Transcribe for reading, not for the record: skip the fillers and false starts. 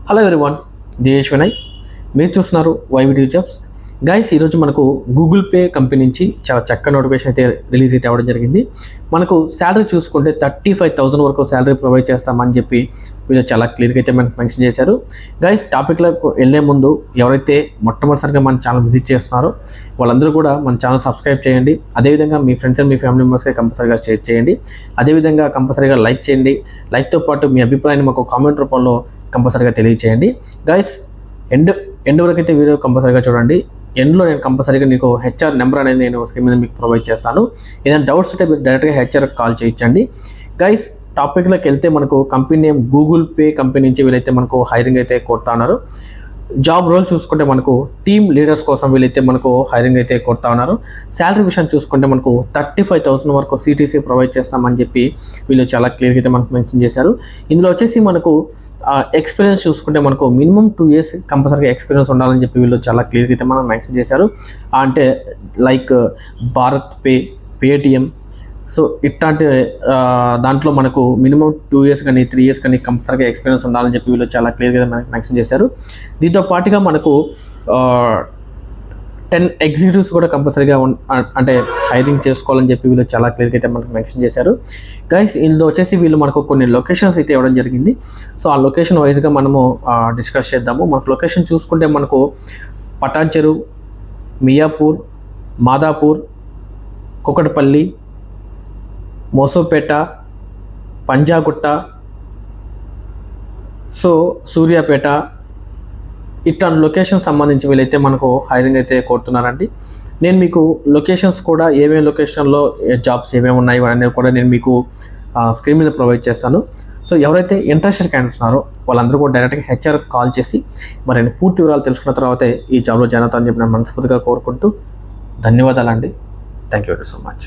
Hello everyone, Dinesh Vinay. మీరు చూస్తున్నారు వైవిడి jobs. Guys, ఈరోజు మనకు గూగుల్ పే కంపెనీ నుంచి చాలా చక్కని నోటిఫికేషన్ అయితే రిలీజ్ అయితే అవ్వడం జరిగింది. మనకు శాలరీ చూసుకుంటే 35,000 వరకు శాలరీ ప్రొవైడ్ చేస్తామని చెప్పి వీళ్ళు చాలా క్లియర్గా అయితే మనకు మెన్షన్ చేశారు. గైస్, టాపిక్లకు వెళ్ళే ముందు ఎవరైతే మొట్టమొదటిసారిగా మన ఛానల్ విజిట్ చేస్తున్నారో వాళ్ళందరూ కూడా మన ఛానల్ సబ్స్క్రైబ్ చేయండి. అదేవిధంగా మీ ఫ్రెండ్స్ అండ్ మీ ఫ్యామిలీ మెంబర్స్కి కంపల్సరీగా షేర్ చేయండి. అదేవిధంగా కంపల్సరీగా లైక్ చేయండి. లైక్తో పాటు మీ అభిప్రాయాన్ని మాకు కామెంట్ రూపంలో కంపల్సరీగా తెలియచేయండి. గైస్, ఎండ్ వరకు అయితే వీడియో కంపల్సరీగా చూడండి. ఎండ్లో నేను కంపల్సరీగా నీకు హెచ్ఆర్ నెంబర్ అనేది నేను స్క్రీన్ మీద మీకు ప్రొవైడ్ చేస్తాను. ఏదైనా డౌట్స్ ఉంటే మీరు డైరెక్ట్గా హెచ్ఆర్కి కాల్ చేయించండి. గైస్, టాపిక్లోకి వెళ్తే మనకు company name Google pay company నుంచి వీళ్ళైతే మనకు హైరింగ్ అయితే కొడతా ఉన్నారు. జాబ్ రోల్ చూసుకుంటే మనకు టీమ్ లీడర్స్ కోసం వీళ్ళైతే మనకు హైరింగ్ అయితే కొడతా ఉన్నారు. శాలరీ విషయం చూసుకుంటే మనకు 35,000 వరకు సిటీసీ ప్రొవైడ్ చేస్తామని చెప్పి వీళ్ళు చాలా క్లియర్గా అయితే మనకు మెన్షన్ చేశారు. ఇందులో వచ్చేసి మనకు ఎక్స్పీరియన్స్ చూసుకుంటే మనకు మినిమం 2 years కంపల్సరీగా ఎక్స్పీరియన్స్ ఉండాలని చెప్పి వీళ్ళు చాలా క్లియర్గా అయితే మనం మెన్షన్ చేశారు. అంటే like Bharat pay, Paytm, so ఇట్లాంటి దాంట్లో మనకు మినిమం 2 years కానీ 3 years కానీ కంపల్సరీగా ఎక్స్పీరియన్స్ ఉండాలని చెప్పి వీళ్ళు చాలా క్లియర్గా మనకు మెన్షన్ చేశారు. దీంతో పాటుగా మనకు 10 executives కూడా కంపల్సరీగా అంటే హైరింగ్ చేసుకోవాలని చెప్పి వీళ్ళు చాలా క్లియర్గా అయితే మనకు మెన్షన్ చేశారు. గైస్, ఇందులో వచ్చేసి వీళ్ళు మనకు కొన్ని లొకేషన్స్ అయితే ఇవ్వడం జరిగింది. సో ఆ లొకేషన్ వైజ్గా మనము డిస్కస్ చేద్దాము. మనకు లొకేషన్ చూసుకుంటే మనకు పటాన్చెరు, మియాపూర్, మాదాపూర్, కుకట్పల్లి, మోసోపేట, పంజాగుట్ట, సో సూర్యాపేట, ఇట్లాంటి లొకేషన్ సంబంధించి వీళ్ళైతే మనకు హైరింగ్ అయితే కోరుతున్నారండి. నేను మీకు లొకేషన్స్ కూడా ఏమేమి లొకేషన్లో జాబ్స్ ఏమేమి ఉన్నాయి అనేది కూడా నేను మీకు స్క్రీన్ మీద ప్రొవైడ్ చేస్తాను. సో ఎవరైతే ఇంట్రెస్టెడ్ క్యాండిడేట్స్ ఉన్నారో వాళ్ళందరూ కూడా డైరెక్ట్గా హెచ్ఆర్ కాల్ చేసి మరి పూర్తి వివరాలు తెలుసుకున్న తర్వాతే ఈ జాబ్లో జాయిన్ అవుతామని చెప్పి నేను మనస్ఫూర్తిగా కోరుకుంటూ ధన్యవాదాలండి. Thank you very so much.